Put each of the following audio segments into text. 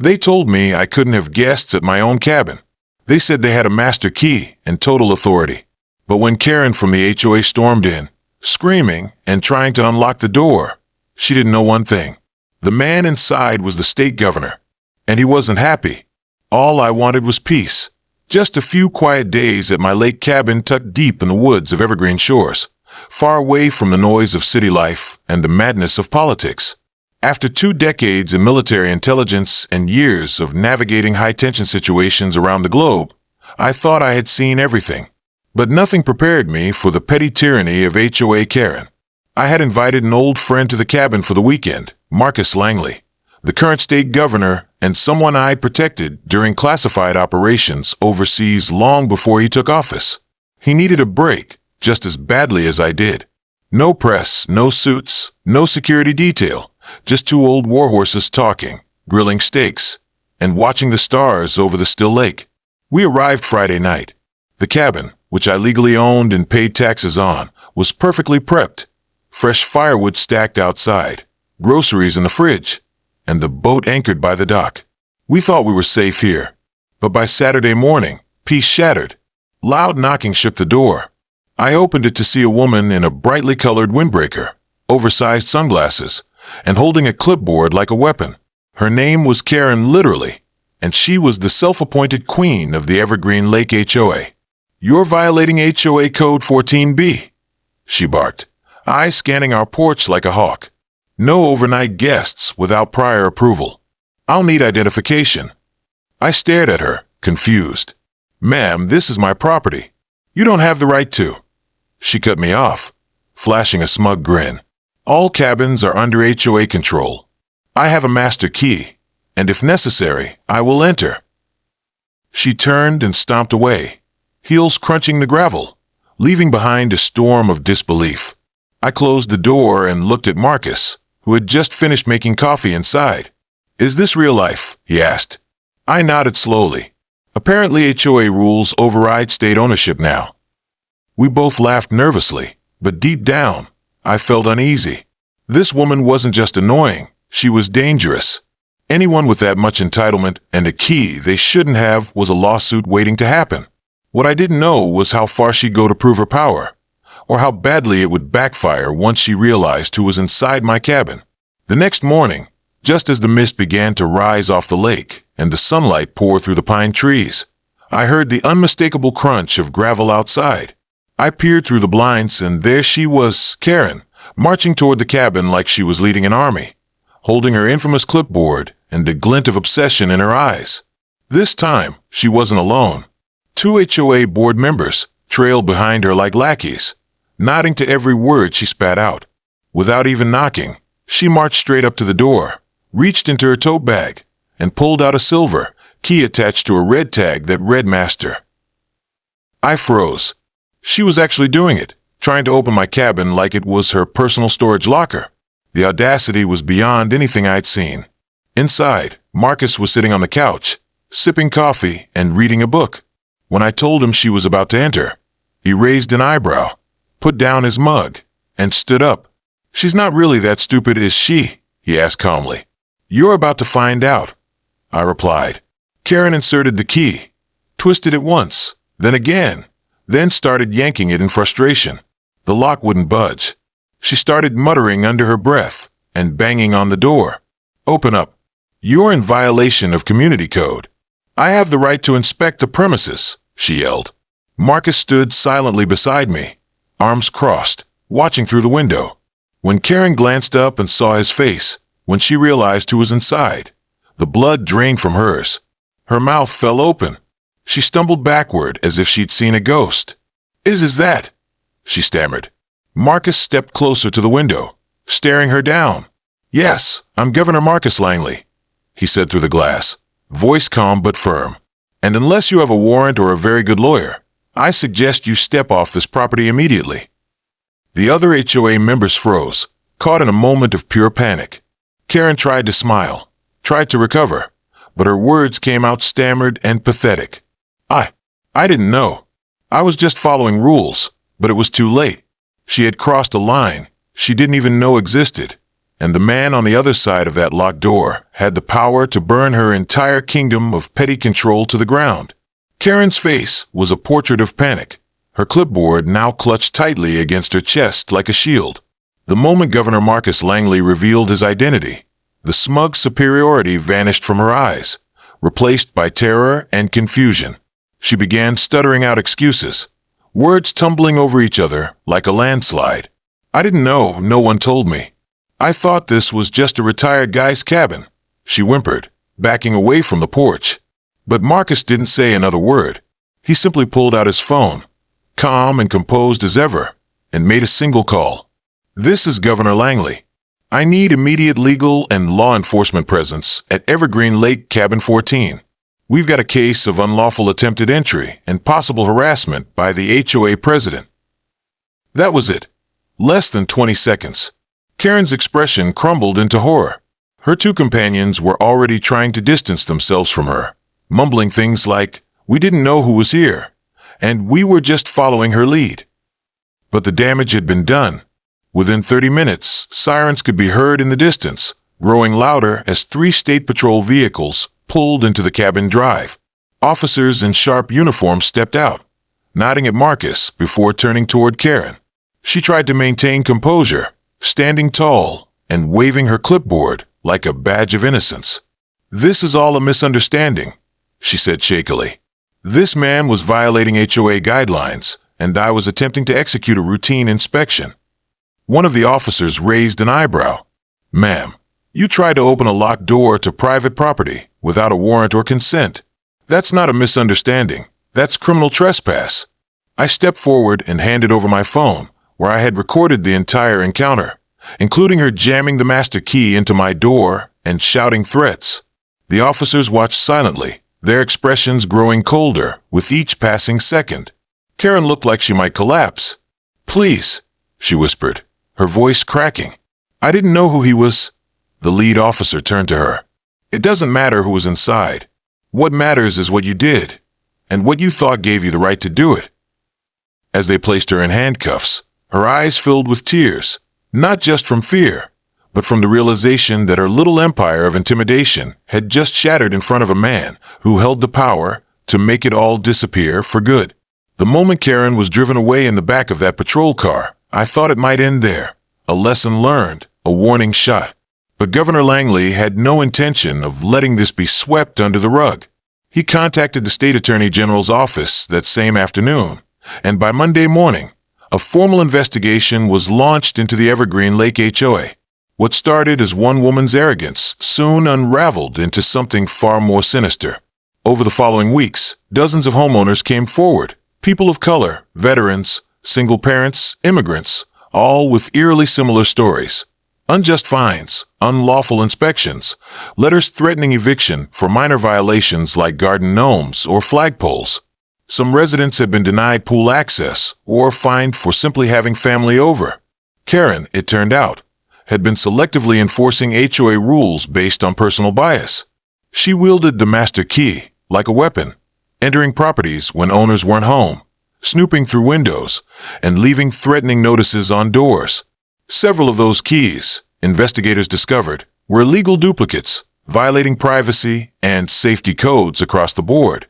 They told me I couldn't have guests at my own cabin. They said they had a master key and total authority. But when Karen from the HOA stormed in, screaming and trying to unlock the door, she didn't know one thing. The man inside was the state governor, and he wasn't happy. All I wanted was peace. Just a few quiet days at my lake cabin tucked deep in the woods of Evergreen Shores, far away from the noise of city life and the madness of politics. After 2 decades in military intelligence and years of navigating high-tension situations around the globe, I thought I had seen everything. But nothing prepared me for the petty tyranny of HOA Karen. I had invited an old friend to the cabin for the weekend, Marcus Langley, the current state governor and someone I protected during classified operations overseas long before he took office. He needed a break just as badly as I did. No press, no suits, no security detail, just 2 old warhorses talking, grilling steaks, and watching the stars over the still lake. We arrived Friday night. The cabin, which I legally owned and paid taxes on, was perfectly prepped. Fresh firewood stacked outside, groceries in the fridge, and the boat anchored by the dock. We thought we were safe here. But by Saturday morning, peace shattered. Loud knocking shook the door. I opened it to see a woman in a brightly colored windbreaker, oversized sunglasses, and holding a clipboard like a weapon. Her name was Karen literally, and she was the self-appointed queen of the Evergreen Lake HOA. "You're violating HOA Code 14B," she barked, eyes scanning our porch like a hawk. "No overnight guests without prior approval. I'll need identification." I stared at her, confused. "Ma'am, this is my property. You don't have the right to." She cut me off, flashing a smug grin. "All cabins are under HOA control. I have a master key, and if necessary, I will enter." She turned and stomped away, heels crunching the gravel, leaving behind a storm of disbelief. I closed the door and looked at Marcus, who had just finished making coffee inside. "Is this real life?" he asked. I nodded slowly. Apparently HOA rules override state ownership now. We both laughed nervously, but deep down, I felt uneasy. This woman wasn't just annoying, she was dangerous. Anyone with that much entitlement and a key they shouldn't have was a lawsuit waiting to happen. What I didn't know was how far she'd go to prove her power, or how badly it would backfire once she realized who was inside my cabin. The next morning, just as the mist began to rise off the lake and the sunlight pour through the pine trees, I heard the unmistakable crunch of gravel outside. I peered through the blinds, and there she was, Karen, marching toward the cabin like she was leading an army, holding her infamous clipboard and a glint of obsession in her eyes. This time, she wasn't alone. 2 HOA board members trailed behind her like lackeys, nodding to every word she spat out. Without even knocking, she marched straight up to the door, reached into her tote bag, and pulled out a silver key attached to a red tag that read Master. I froze. She was actually doing it, trying to open my cabin like it was her personal storage locker. The audacity was beyond anything I'd seen. Inside, Marcus was sitting on the couch, sipping coffee and reading a book. When I told him she was about to enter, he raised an eyebrow, put down his mug, and stood up. "She's not really that stupid, is she?" he asked calmly. "You're about to find out," I replied. Karen inserted the key, twisted it once, then again, then started yanking it in frustration. The lock wouldn't budge. She started muttering under her breath and banging on the door. "Open up. You're in violation of community code. I have the right to inspect the premises," she yelled. Marcus stood silently beside me, arms crossed, watching through the window. When Karen glanced up and saw his face, when she realized who was inside, the blood drained from hers. Her mouth fell open. She stumbled backward as if she'd seen a ghost. Is that?" she stammered. Marcus stepped closer to the window, staring her down. "Yes, I'm Governor Marcus Langley," he said through the glass, voice calm but firm. "And unless you have a warrant or a very good lawyer, I suggest you step off this property immediately." The other HOA members froze, caught in a moment of pure panic. Karen tried to smile, tried to recover, but her words came out stammered and pathetic. I didn't know. I was just following rules, but it was too late. She had crossed a line she didn't even know existed, and the man on the other side of that locked door had the power to burn her entire kingdom of petty control to the ground. Karen's face was a portrait of panic, her clipboard now clutched tightly against her chest like a shield. The moment Governor Marcus Langley revealed his identity, the smug superiority vanished from her eyes, replaced by terror and confusion. She began stuttering out excuses, words tumbling over each other like a landslide. "I didn't know, no one told me. I thought this was just a retired guy's cabin," she whimpered, backing away from the porch. But Marcus didn't say another word. He simply pulled out his phone, calm and composed as ever, and made a single call. "This is Governor Langley. I need immediate legal and law enforcement presence at Evergreen Lake Cabin 14. We've got a case of unlawful attempted entry and possible harassment by the HOA president." That was it. Less than 20 seconds. Karen's expression crumbled into horror. Her two companions were already trying to distance themselves from her, mumbling things like, "We didn't know who was here," and "We were just following her lead." But the damage had been done. Within 30 minutes, sirens could be heard in the distance, growing louder as 3 state patrol vehicles pulled into the cabin drive. Officers in sharp uniforms stepped out, nodding at Marcus before turning toward Karen. She tried to maintain composure, standing tall and waving her clipboard like a badge of innocence. "This is all a misunderstanding," she said shakily. "This man was violating HOA guidelines, and I was attempting to execute a routine inspection." One of the officers raised an eyebrow. "Ma'am, you tried to open a locked door to private property without a warrant or consent. That's not a misunderstanding. That's criminal trespass." I stepped forward and handed over my phone, where I had recorded the entire encounter, including her jamming the master key into my door and shouting threats. The officers watched silently, their expressions growing colder with each passing second. Karen looked like she might collapse. "Please," she whispered, her voice cracking. "I didn't know who he was." The lead officer turned to her. "It doesn't matter who was inside. What matters is what you did, and what you thought gave you the right to do it." As they placed her in handcuffs, her eyes filled with tears, not just from fear, but from the realization that her little empire of intimidation had just shattered in front of a man who held the power to make it all disappear for good. The moment Karen was driven away in the back of that patrol car, I thought it might end there, a lesson learned, a warning shot. But Governor Langley had no intention of letting this be swept under the rug. He contacted the State Attorney General's office that same afternoon, and by Monday morning, a formal investigation was launched into the Evergreen Lake HOA. What started as one woman's arrogance soon unraveled into something far more sinister. Over the following weeks, dozens of homeowners came forward, people of color, veterans, single parents, immigrants, all with eerily similar stories. Unjust fines, unlawful inspections, letters threatening eviction for minor violations like garden gnomes or flagpoles. Some residents had been denied pool access or fined for simply having family over. Karen, it turned out, had been selectively enforcing HOA rules based on personal bias. She wielded the master key like a weapon, entering properties when owners weren't home, snooping through windows, and leaving threatening notices on doors. Several of those keys, investigators discovered, were illegal duplicates, violating privacy and safety codes across the board.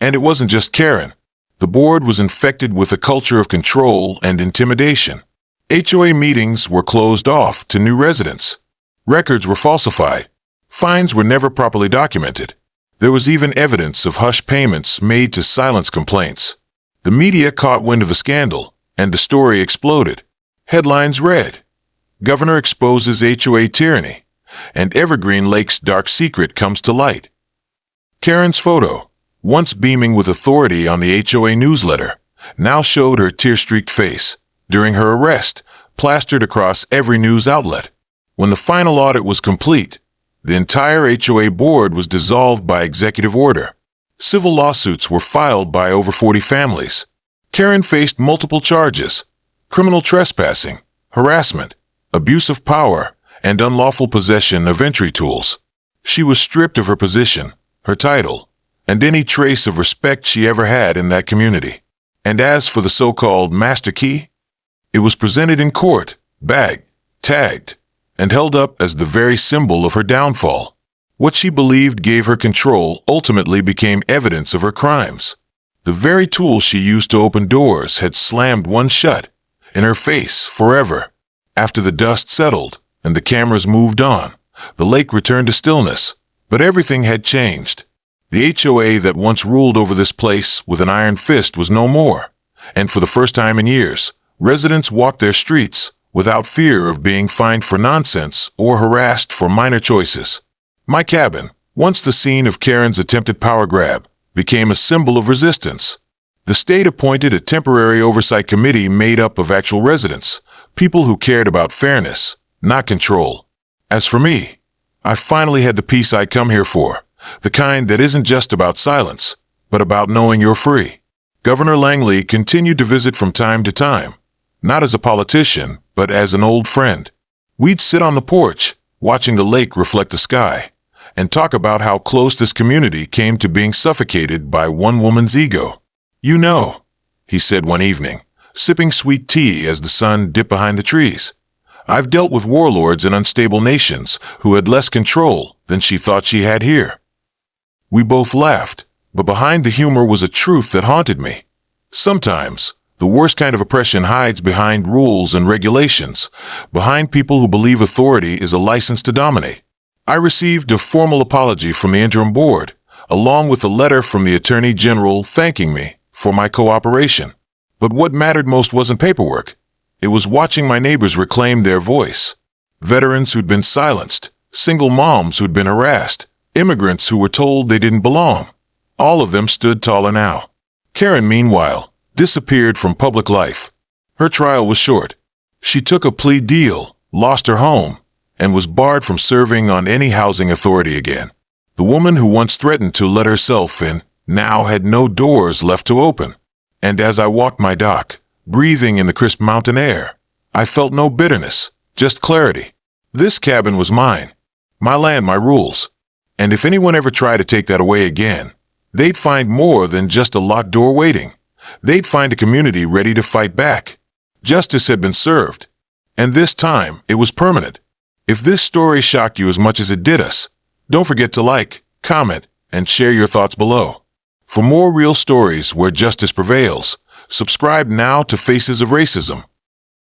And it wasn't just Karen. The board was infected with a culture of control and intimidation. HOA meetings were closed off to new residents. Records were falsified. Fines were never properly documented. There was even evidence of hush payments made to silence complaints. The media caught wind of the scandal, and the story exploded. Headlines read, "Governor exposes HOA tyranny, and Evergreen Lake's dark secret comes to light." Karen's photo, once beaming with authority on the HOA newsletter, now showed her tear-streaked face during her arrest, plastered across every news outlet. When the final audit was complete, the entire HOA board was dissolved by executive order. Civil lawsuits were filed by over 40 families. Karen faced multiple charges: criminal trespassing, harassment, abuse of power, and unlawful possession of entry tools. She was stripped of her position, her title, and any trace of respect she ever had in that community. And as for the so-called master key, it was presented in court, bagged, tagged, and held up as the very symbol of her downfall. What she believed gave her control ultimately became evidence of her crimes. The very tool she used to open doors had slammed one shut, in her face forever. After the dust settled and the cameras moved on, the lake returned to stillness, but everything had changed. The HOA that once ruled over this place with an iron fist was no more, and for the first time in years, residents walked their streets without fear of being fined for nonsense or harassed for minor choices. My cabin, once the scene of Karen's attempted power grab, became a symbol of resistance. The state appointed a temporary oversight committee made up of actual residents, people who cared about fairness, not control. As for me, I finally had the peace I come here for, the kind that isn't just about silence, but about knowing you're free. Governor Langley continued to visit from time to time, not as a politician, but as an old friend. We'd sit on the porch, watching the lake reflect the sky, and talk about how close this community came to being suffocated by one woman's ego. "You know," he said one evening, sipping sweet tea as the sun dipped behind the trees, "I've dealt with warlords in unstable nations who had less control than she thought she had here." We both laughed, but behind the humor was a truth that haunted me. Sometimes, the worst kind of oppression hides behind rules and regulations, behind people who believe authority is a license to dominate. I received a formal apology from the interim board, along with a letter from the Attorney General thanking me for my cooperation. But what mattered most wasn't paperwork. It was watching my neighbors reclaim their voice. Veterans who'd been silenced, single moms who'd been harassed, immigrants who were told they didn't belong. All of them stood taller now. Karen, meanwhile, disappeared from public life. Her trial was short. She took a plea deal, lost her home, and was barred from serving on any housing authority again. The woman who once threatened to let herself in now had no doors left to open. And as I walked my dock, breathing in the crisp mountain air, I felt no bitterness, just clarity. This cabin was mine, my land, my rules. And if anyone ever tried to take that away again, they'd find more than just a locked door waiting. They'd find a community ready to fight back. Justice had been served, and this time it was permanent. If this story shocked you as much as it did us, don't forget to like, comment, and share your thoughts below. For more real stories where justice prevails, subscribe now to Faces of Racism.